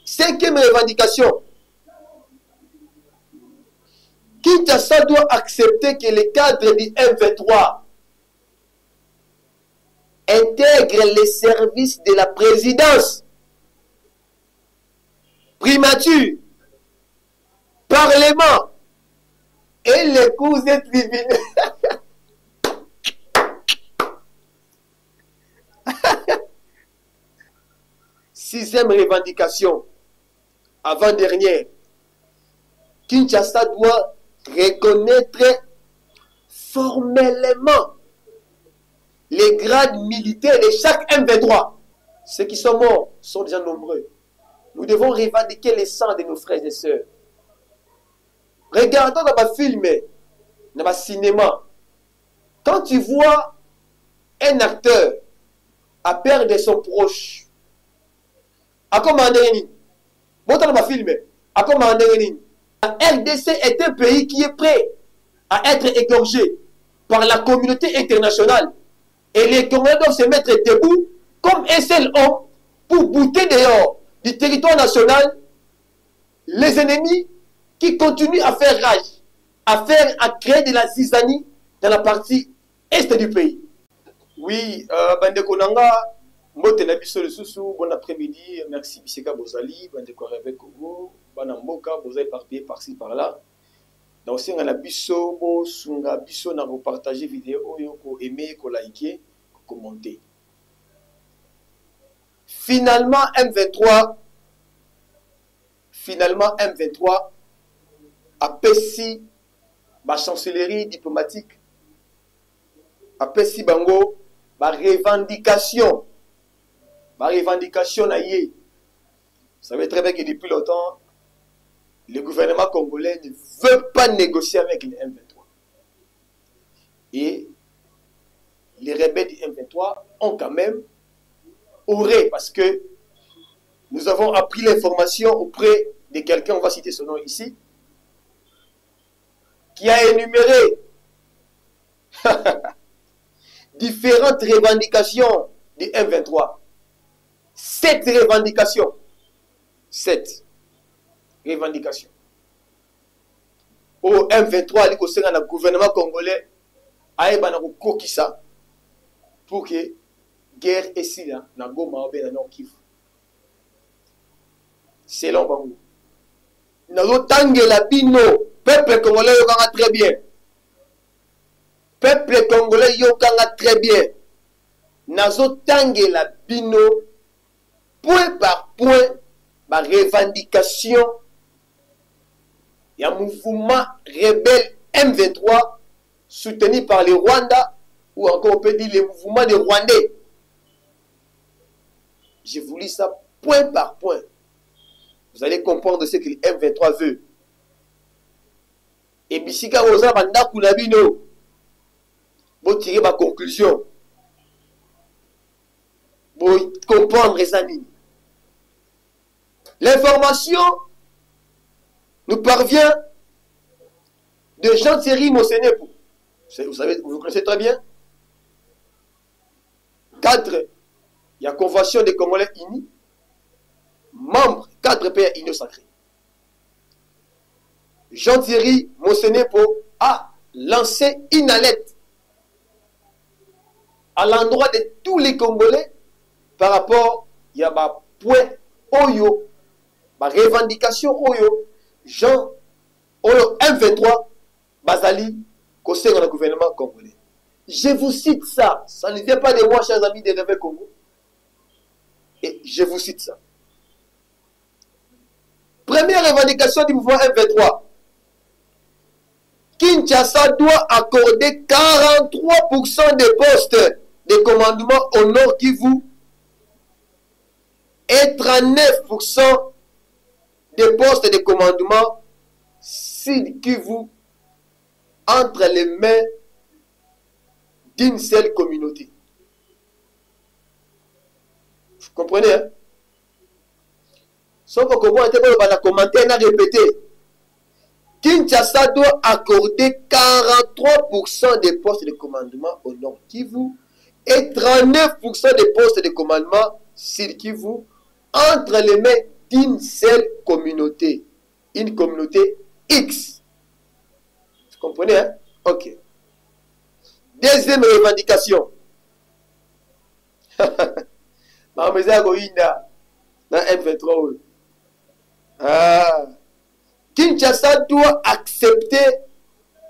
Cinquième revendication. Kinshasa doit accepter que les cadres du M23 intègrent les services de la présidence, primature, parlement et les cours et tribunaux. Sixième revendication, avant-dernière. Kinshasa doit reconnaître formellement les grades militaires de chaque M23. Ceux qui sont morts sont déjà nombreux. Nous devons revendiquer les sangs de nos frères et sœurs. Regardons dans ma film, dans ma cinéma, quand tu vois un acteur à perdre son proche, à commander, dans ma film, à commander, la RDC est un pays qui est prêt à être égorgé par la communauté internationale. Et les Congolais doivent se mettre debout comme un seul homme pour bouter dehors du territoire national les ennemis qui continuent à faire rage, à créer de la zizanie dans la partie est du pays. Oui, Bandeko Nanga, bon après-midi, merci Biseka Bozali, Bandeko avec Congo, Banamboka, Bozali éparpillé par-ci par-là. Donc, si on a biso, sunga biso na partager vidéo, ko aimer, ko liker, ko commenter. Finalement, M23 a pessi la chancellerie diplomatique, a pessi bango, la revendication na yé. Vous savez très bien que depuis longtemps, le gouvernement congolais ne veut pas négocier avec les M23. Et les rebelles du M23 ont quand même oré, parce que nous avons appris l'information auprès de quelqu'un, on va citer son nom ici, qui a énuméré différentes revendications du M23. 7 revendications. 7 revendications. Au M23, le gouvernement congolais a écouté ça pour que guerre est ici, na Goma ou bien na Kivu. Selon Bango. Nazo tangela bino, peuple congolais yokanga très bien. Peuple congolais yokanga très bien. Nazo tangela bino, point par point, ma revendication. Il y a un mouvement rebelle M23 soutenu par le Rwanda, ou encore on peut dire le mouvement des Rwandais. Je vous lis ça point par point. Vous allez comprendre ce que le M23 veut. Et bisika oza banda kunabino, vous tirez ma conclusion. Vous comprendre les amis. L'information nous parvient de Jean-Thierry Mosenepo. Vous savez, vous connaissez très bien. 4, il y a Convention des Congolais unis. Membres, 4 pays unis sacrés. Jean-Thierry Mosenepo a lancé une alerte à l'endroit de tous les Congolais par rapport à ma point Oyo, ma revendication Oyo, Jean Oyo M23, Bazali, conseil dans le gouvernement congolais. Je vous cite ça, ça ne vient pas de moi, chers amis de Réveil Congo. Et je vous cite ça. Première revendication du mouvement M23. Kinshasa doit accorder 43% des postes de commandement au Nord Kivu et 39% des postes de commandement Sud Kivu entre les mains d'une seule communauté. Vous comprenez, hein? Sauf que vous avez commenté et répété. Kinshasa doit accorder 43% des postes de commandement au Nord Kivu et 39% des postes de commandement Sud Kivu entre les mains d'une seule communauté. Une communauté X. Vous comprenez, hein? Ok. Deuxième revendication. Kinshasa doit accepter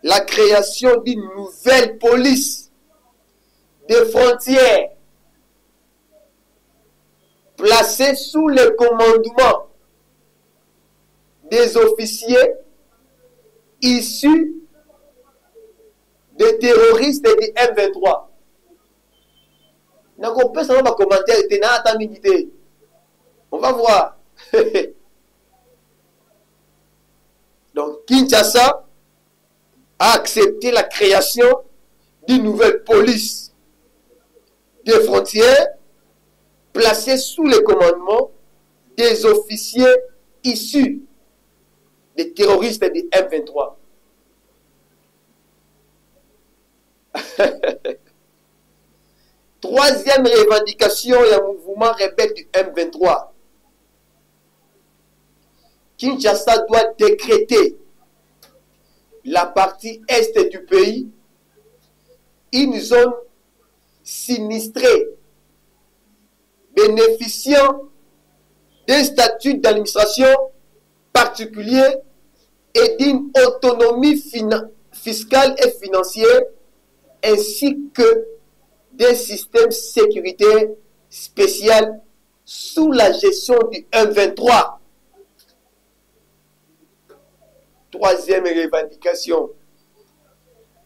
la création d'une nouvelle police des frontières placée sous le commandement des officiers issus des terroristes du M23. On va voir. Donc, Kinshasa a accepté la création d'une nouvelle police des frontières placée sous le commandement des officiers issus des terroristes du M23. Troisième revendication, il y a un mouvement rebelle du M23. Kinshasa doit décréter la partie est du pays une zone sinistrée bénéficiant d'un statut d'administration particulier et d'une autonomie fiscale et financière ainsi que des systèmes sécuritaires spéciaux sous la gestion du M23. Troisième revendication.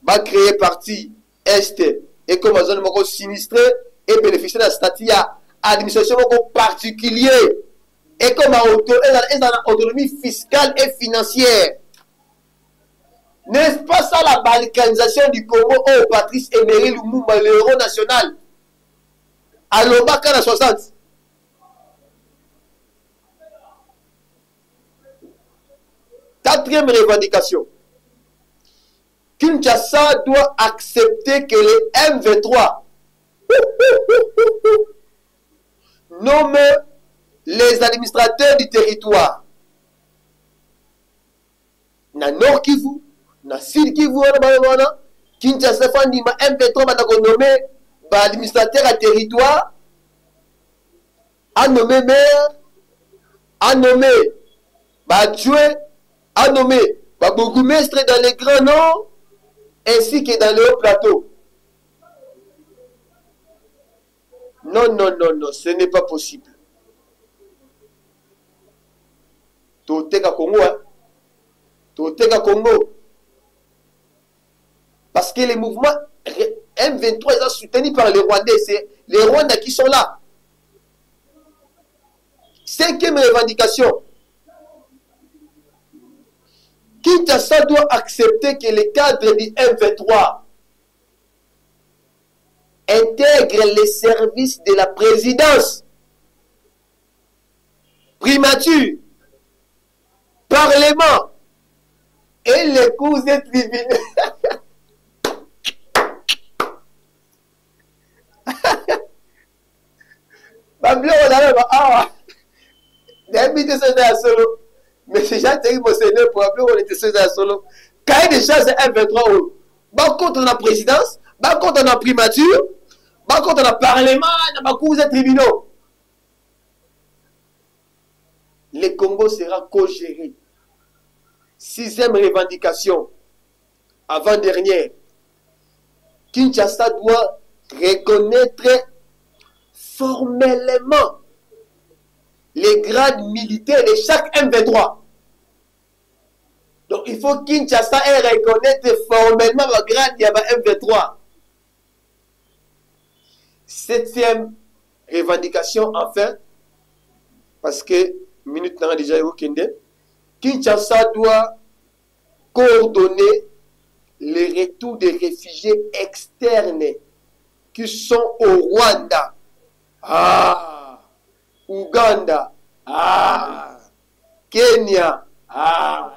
Va créer partie Est et comme zone sinistrée et bénéficier d'un statut d'administration particulier et comme autonomie fiscale et financière. N'est-ce pas ça la balkanisation du Congo au Patrice Emery Lumumba, le héros national, à l'Obaka en 60? Quatrième revendication. Kinshasa doit accepter que les M23 nomment les administrateurs du territoire. Na Nord Kivu, na Sud Kivu, Kinshasa Fandima M23 va nommer administrateur à territoire, a nommé maire, a nommé adjoint, a nommé bourgmestre dans les grands noms ainsi que dans les hauts plateaux. Non, non, non, non, ce n'est pas possible. Toteka Congo, hein? Toteka Congo. Parce que les mouvements M23 ils sont soutenus par les Rwandais. C'est les Rwandais qui sont là. Cinquième revendication. Kinshasa doit accepter que les cadres du M23 intègrent les services de la présidence, primature, parlement et les cours et tribunaux. Mais c'est déjà terrible, Seigneur, pour appeler on était à solo. Cahier des charges c'est M23. Bah, contre la présidence, bah, contre la primature, bah, contre le parlement, bah, cours et tribunaux. Le Congo sera co-géré. Sixième revendication, avant-dernière. Kinshasa doit reconnaître formellement les grades militaires de chaque M23. Donc il faut Kinshasa reconnaître formellement le grade de M23. Septième revendication, enfin, parce que minute n'a déjà eu Kinshasa doit coordonner les retours des réfugiés externes qui sont au Rwanda, Ouganda, Kenya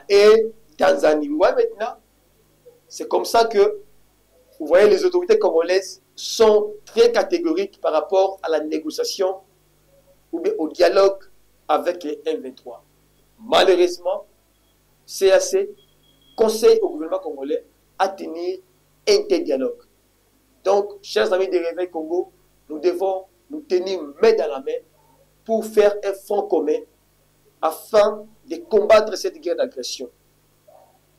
et Tanzanie. Vous voyez maintenant, c'est comme ça que vous voyez les autorités congolaises sont très catégoriques par rapport à la négociation ou bien au dialogue avec les M23. Malheureusement, CAC conseille au gouvernement congolais à tenir un tel dialogue. Donc, chers amis de Réveil Congo, nous devons nous tenir main dans la main pour faire un front commun afin de combattre cette guerre d'agression.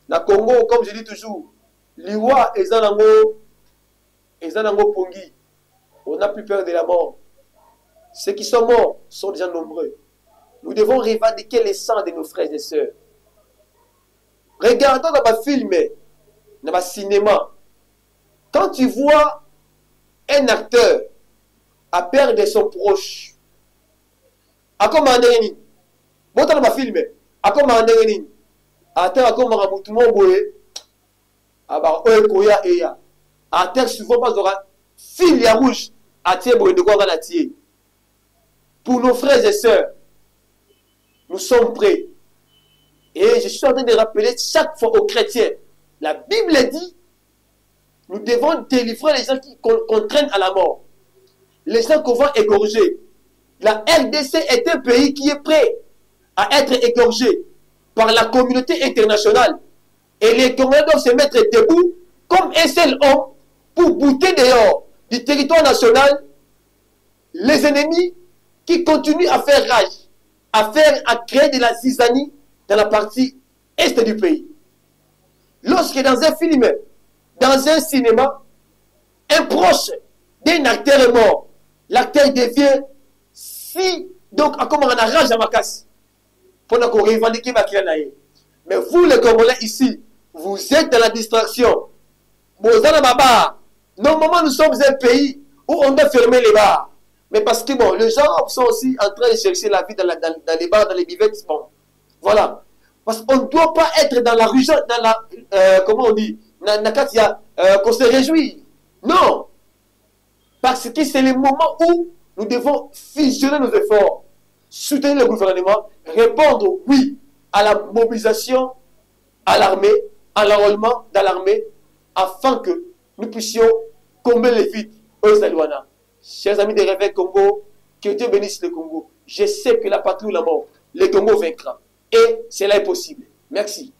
Na Congo, comme je dis toujours, l'Iwa et Zanango Pongi, on n'a plus peur de la mort. Ceux qui sont morts sont déjà nombreux. Nous devons revendiquer le sang de nos frères et sœurs. Regardons dans ma film, dans ma cinéma, quand tu vois un acteur à perdre son proche, à commander une, bon dans ma film, à commander une, à terre à commander tout le monde, à bar koya eya, à terre souvent pas d'aura fil rouge, à terre de quoi on a tiré. Pour nos frères et sœurs, nous sommes prêts. Et je suis en train de rappeler chaque fois aux chrétiens, la Bible dit, nous devons délivrer les gens qu'on traîne à la mort. Les gens qu'on va égorger. La RDC est un pays qui est prêt à être égorgé par la communauté internationale. Et les Congolais doivent se mettre debout comme un seul homme pour bouter dehors du territoire national les ennemis qui continuent à faire rage, à créer de la zizanie dans la partie est du pays. Lorsque dans un film, dans un cinéma, un proche d'un acteur est mort, l'acteur devient donc à comment on a rage à ma casse pour nous revendiquer ma clientèle. Mais vous les Congolais ici, vous êtes dans la distraction. Normalement nous sommes un pays où on doit fermer les bars. Mais parce que bon, les gens sont aussi en train de chercher la vie dans les bars, dans les bivettes. Bon, voilà. Parce qu'on ne doit pas être dans la rue, dans la, comment on dit, qu'on se réjouit. Non. Parce que c'est le moment où nous devons fusionner nos efforts, soutenir le gouvernement, répondre oui à la mobilisation à l'armée, à l'enrôlement dans l'armée, afin que nous puissions combler les vides aux Zalouana. Chers amis de Réveil Congo, que Dieu bénisse le Congo. Je sais que la patrie ou la mort, le Congo vaincra. Et cela est possible. Merci.